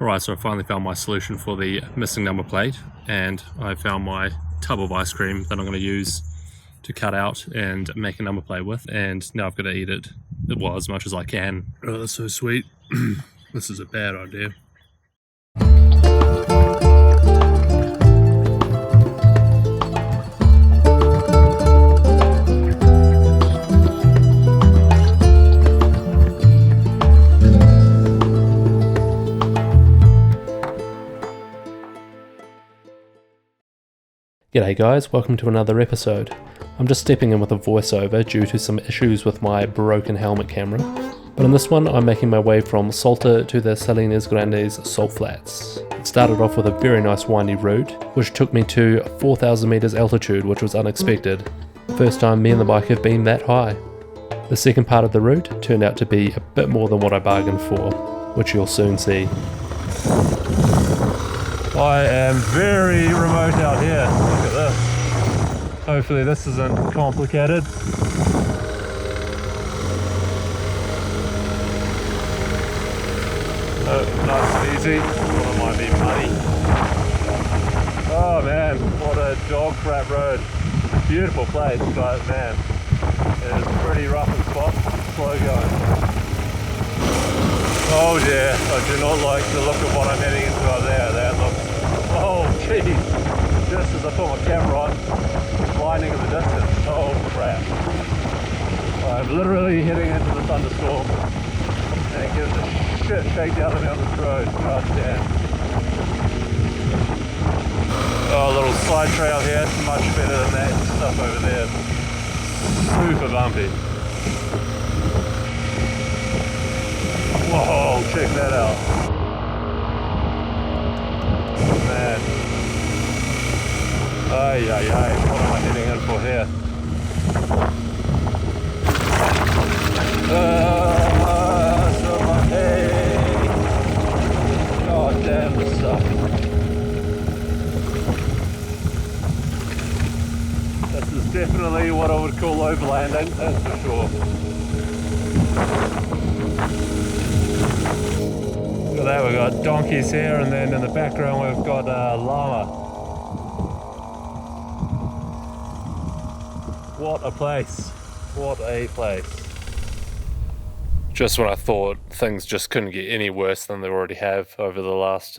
Alright, so I finally found my solution for the missing number plate, and I found my tub of ice cream that I'm going to use to cut out and make a number plate with, and now I've got to eat it, well, as much as I can. Oh, that's so sweet. This is a bad idea. G'day guys, welcome to another episode. I'm just stepping in with a voiceover due to some issues with my broken helmet camera, but in this one I'm making my way from Salta to the Salinas Grandes salt flats. It started off with a very nice windy route, which took me to 4,000 meters altitude, which was unexpected. First time me and the bike have been that high. The second part of the route turned out to be a bit more than what I bargained for, which you'll soon see. I am very remote out here. Look at this. Hopefully this isn't complicated. Oh, nice and easy. Well, it might be muddy. Oh man, what a dog crap road. Beautiful place, but man, it is pretty rough in spots. Slow going. Oh dear, I do not like the look of what I'm heading into out there. That looks, oh jeez, just as I put my camera on, it's blinding in the distance. Oh crap. I'm literally heading into the thunderstorm and it gives a shit shakedown down this road. God damn. Oh, a little side trail here, much better than that stuff over there. Super bumpy. Whoa, check that out. Man. Ay, ay, ay. What am I heading in for here? God damn this stuff. This is definitely what I would call overlanding, that's for sure. Look at that, we've got donkeys here, and then in the background we've got a llama. What a place. What a place. Just when I thought things just couldn't get any worse than they already have over the last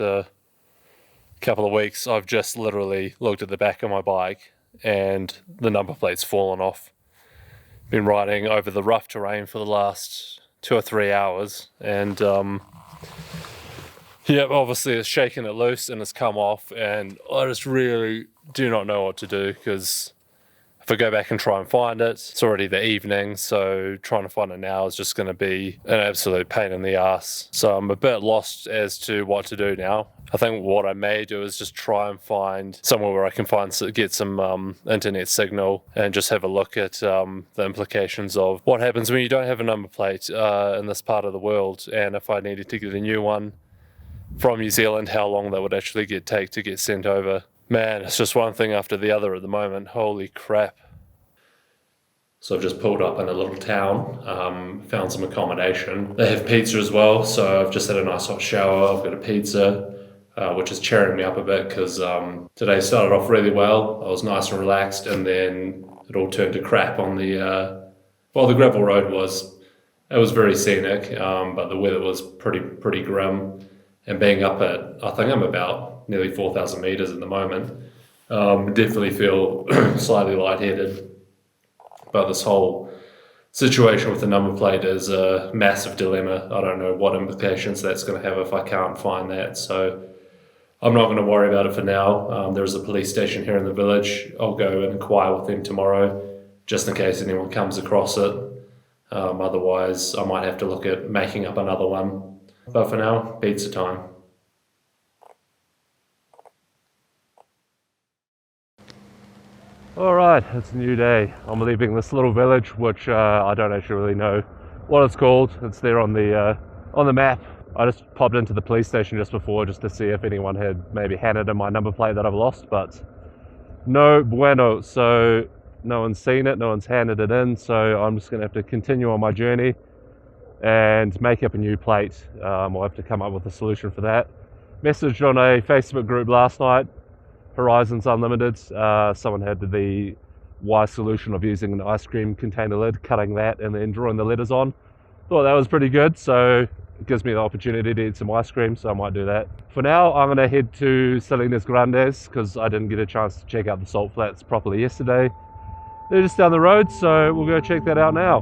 couple of weeks, I've just literally looked at the back of my bike and the number plate's fallen off. Been riding over the rough terrain for the last 2 or 3 hours, and yeah, obviously it's shaken it loose and it's come off, and I just really do not know what to do, because if I go back and try and find it, it's already the evening, so trying to find it now is just going to be an absolute pain in the ass. So I'm a bit lost as to what to do now. I think what I may do is just try and find somewhere where I can get some internet signal and just have a look at the implications of what happens when you don't have a number plate in this part of the world, and if I needed to get a new one from New Zealand, how long that would actually take to get sent over. Man, it's just one thing after the other at the moment. Holy crap. So I've just pulled up in a little town, found some accommodation. They have pizza as well, so I've just had a nice hot shower. I've got a pizza, which is cheering me up a bit, because today started off really well. I was nice and relaxed, and then it all turned to crap on the gravel road it was very scenic, but the weather was pretty grim. And being up at, I think I'm about nearly 4,000 meters at the moment, definitely feel slightly lightheaded. But this whole situation with the number plate is a massive dilemma. I don't know what implications that's going to have if I can't find that. So I'm not going to worry about it for now. There's a police station here in the village. I'll go and inquire with them tomorrow, just in case anyone comes across it. Otherwise, I might have to look at making up another one. But for now, pizza time. Alright, it's a new day. I'm leaving this little village, which I don't actually really know what it's called. It's there on the map. I just popped into the police station just before, just to see if anyone had maybe handed in my number plate that I've lost, but no bueno. So no one's seen it, no one's handed it in, so I'm just going to have to continue on my journey and make up a new plate. I'll have to come up with a solution for that. messaged on a Facebook group last night, Horizons Unlimited. Someone had the wise solution of using an ice cream container lid, cutting that and then drawing the letters on. Thought that was pretty good, so it gives me the opportunity to eat some ice cream, so I might do that. For now, I'm going to head to Salinas Grandes because I didn't get a chance to check out the salt flats properly yesterday. They're just down the road, so we'll go check that out now.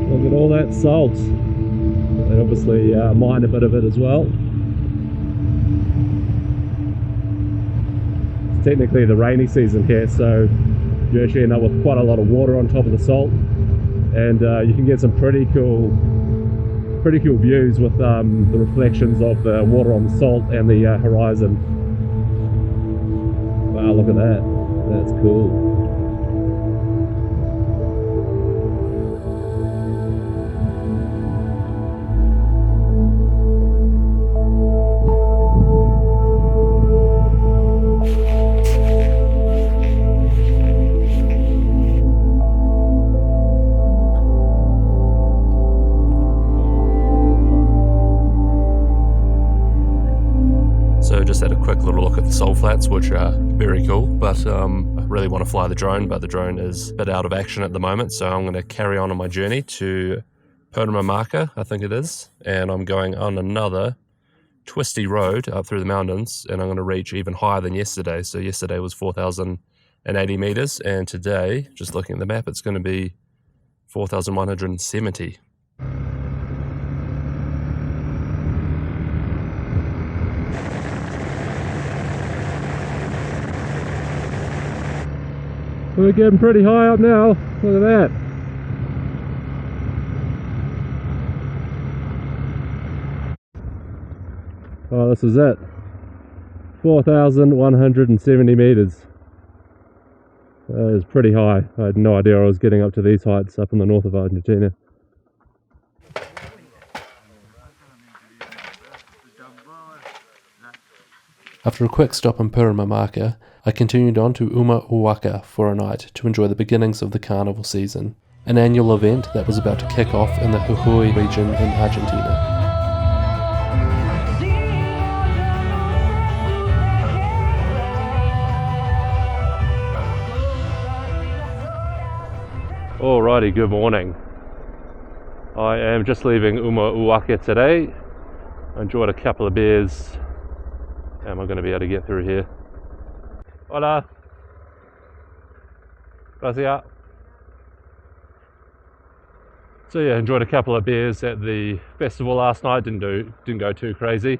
Look at all that salt. They obviously mine a bit of it as well. It's technically the rainy season here, so you actually end up with quite a lot of water on top of the salt, and you can get some pretty cool views with the reflections of the water on the salt and the horizon. Wow, look at that. That's cool. So just had a quick little look at the salt flats, which are very cool, but I really want to fly the drone, but the drone is a bit out of action at the moment, so I'm going to carry on my journey to Pernambuco, I think it is, and I'm going on another twisty road up through the mountains, and I'm going to reach even higher than yesterday. So yesterday was 4,080 meters, and today, just looking at the map, it's going to be 4,170. We're getting pretty high up now. Look at that. Oh, this is it. 4,170 meters. That is pretty high. I had no idea I was getting up to these heights up in the north of Argentina. After a quick stop in Pernambuco, I continued on to Uquia for a night to enjoy the beginnings of the carnival season, an annual event that was about to kick off in the Uquia region in Argentina. Alrighty, good morning. I am just leaving Uquia today. I enjoyed a couple of beers. Am I going to be able to get through here? Hola. Gracias. So yeah, enjoyed a couple of beers at the festival last night. Didn't go too crazy.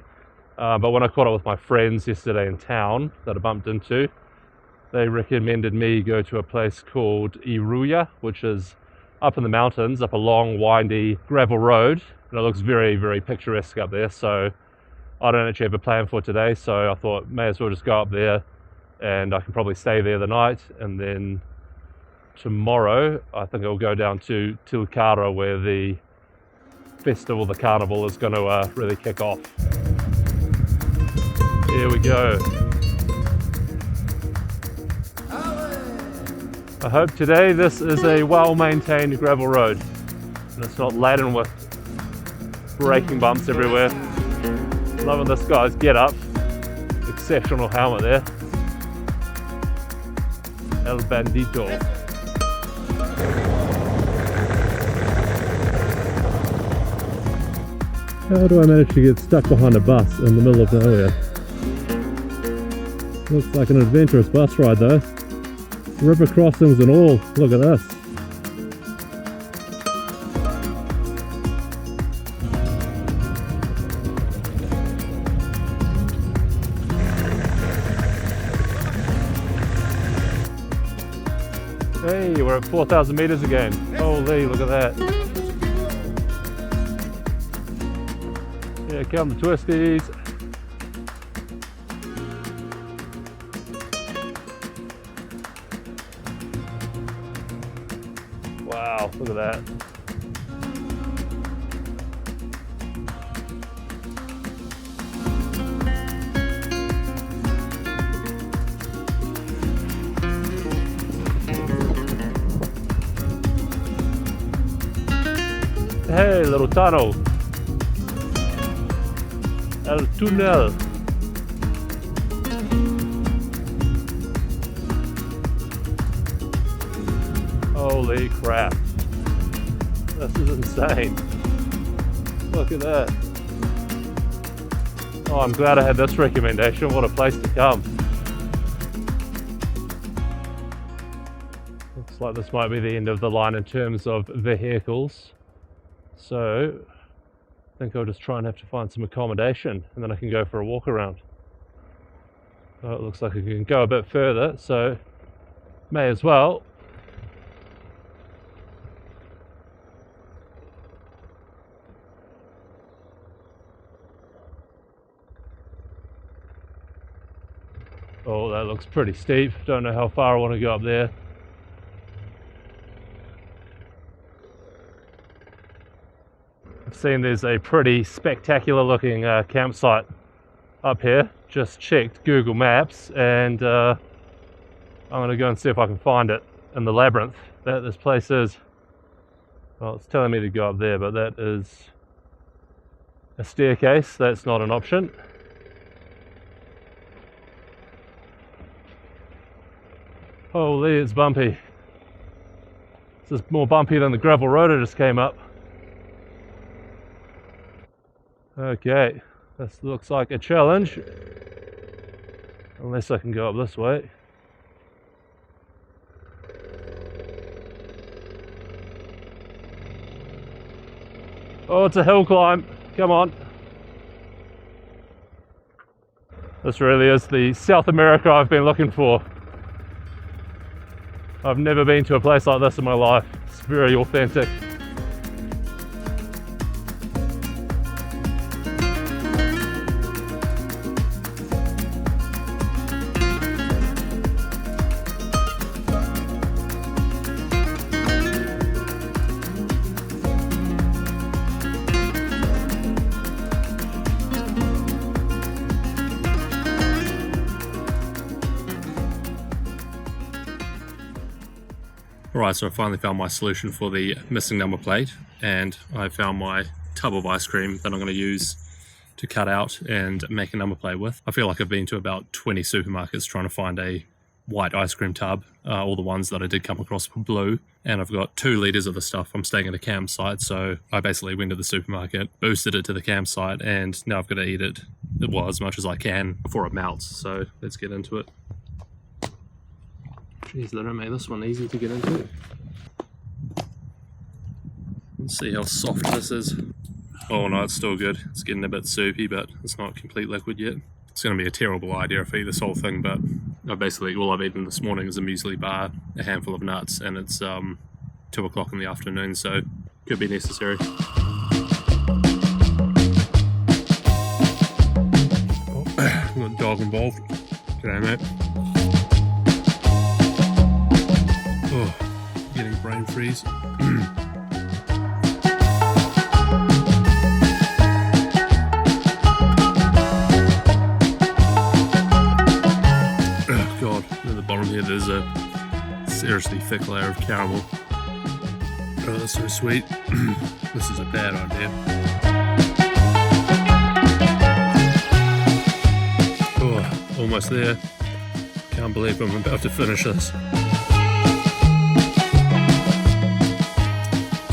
But when I caught up with my friends yesterday in town that I bumped into, they recommended me go to a place called Uquia, which is up in the mountains, up a long, windy gravel road, and it looks very, very picturesque up there. So I don't actually have a plan for today, so I thought may as well just go up there, and I can probably stay there the night, and then tomorrow I think I'll go down to Tilcara where the festival, the carnival, is going to really kick off. Here we go. I hope today this is a well-maintained gravel road and it's not laden with braking bumps everywhere. Loving this guy's get up. Exceptional helmet there. El Bandito. How do I manage to get stuck behind a bus in the middle of nowhere? Looks like an adventurous bus ride though. River crossings and all. Look at this. Hey, we're at 4,000 meters again. Holy, look at that. Yeah, come the twisties. Wow, look at that. Hey, little tunnel. El tunnel. Holy crap. This is insane. Look at that. Oh, I'm glad I had this recommendation. What a place to come. Looks like this might be the end of the line in terms of vehicles. So, I think I'll just try and have to find some accommodation and then I can go for a walk around. Oh, it looks like I can go a bit further, so may as well. Oh, that looks pretty steep. Don't know how far I want to go up there. I've seen there's a pretty spectacular looking campsite up here. Just checked Google Maps and I'm going to go and see if I can find it in the labyrinth that this place is. Well, it's telling me to go up there, but that is a staircase. That's not an option. Holy, it's bumpy. This is more bumpy than the gravel road I just came up. Okay, this looks like a challenge. Unless I can go up this way. Oh, it's a hill climb. Come on. This really is the South America I've been looking for. I've never been to a place like this in my life. It's very authentic. Alright, so I finally found my solution for the missing number plate, and I found my tub of ice cream that I'm going to use to cut out and make a number plate with. I feel like I've been to about 20 supermarkets trying to find a white ice cream tub. All the ones that I did come across were blue, and I've got 2 litres of the stuff. I'm staying at a campsite, so I basically went to the supermarket, boosted it to the campsite, and now I've got to eat it, well, as much as I can before it melts. So let's get into it. Jeez, they don't make this one easy to get into. Let's see how soft this is. Oh no, it's still good. It's getting a bit soupy, but it's not complete liquid yet. It's going to be a terrible idea if I eat this whole thing, but basically all I've eaten this morning is a muesli bar, a handful of nuts, and it's 2 o'clock in the afternoon, so could be necessary. Oh, got a dog involved. G'day, mate. Oh, getting brain freeze. Oh god, at the bottom here there's a seriously thick layer of caramel. Oh, that's so sweet. This is a bad idea. Oh, almost there. Can't believe I'm about to finish this.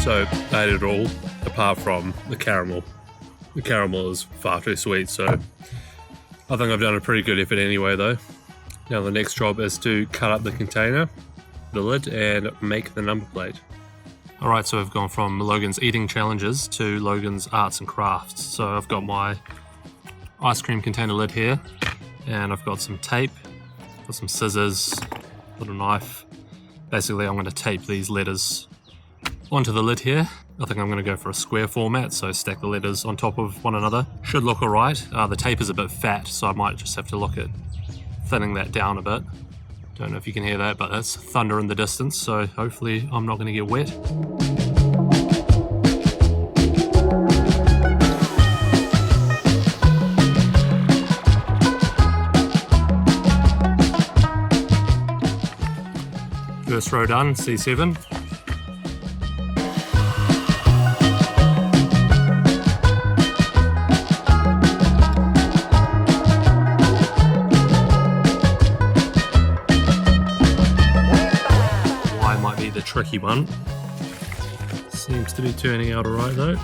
So I ate it all, apart from the caramel. The caramel is far too sweet, so I think I've done a pretty good effort anyway though. Now the next job is to cut up the container, the lid, and make the number plate. Alright, so I've gone from Logan's eating challenges to Logan's arts and crafts. So I've got my ice cream container lid here, and I've got some tape, got some scissors, little knife. Basically I'm going to tape these letters onto the lid here. I think I'm going to go for a square format, so stack the letters on top of one another. Should look alright. The tape is a bit fat, so I might just have to look at thinning that down a bit. Don't know if you can hear that, but that's thunder in the distance, so hopefully I'm not going to get wet. First row done, C7. be the tricky one. Seems to be turning out alright though.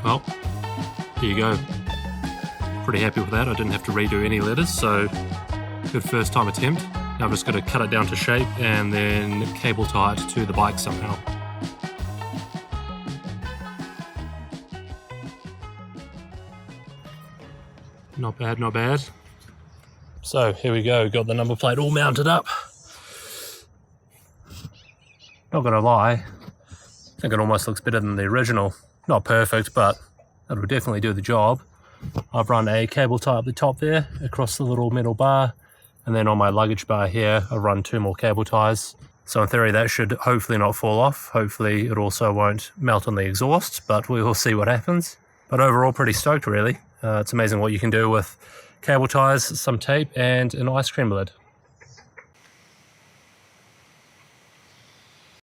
Well, here you go. Pretty happy with that. I didn't have to redo any letters, so good first time attempt. Now I'm just going to cut it down to shape and then cable tie it to the bike somehow. Not bad, not bad. So here we go, got the number plate all mounted up. Not gonna lie, I think it almost looks better than the original. Not perfect, but that would definitely do the job. I've run a cable tie up the top there, across the little metal bar, and then on my luggage bar here, I've run 2 more cable ties. So in theory, that should hopefully not fall off. Hopefully it also won't melt on the exhaust, but we will see what happens. But overall, pretty stoked really. It's amazing what you can do with cable ties, some tape, and an ice cream lid.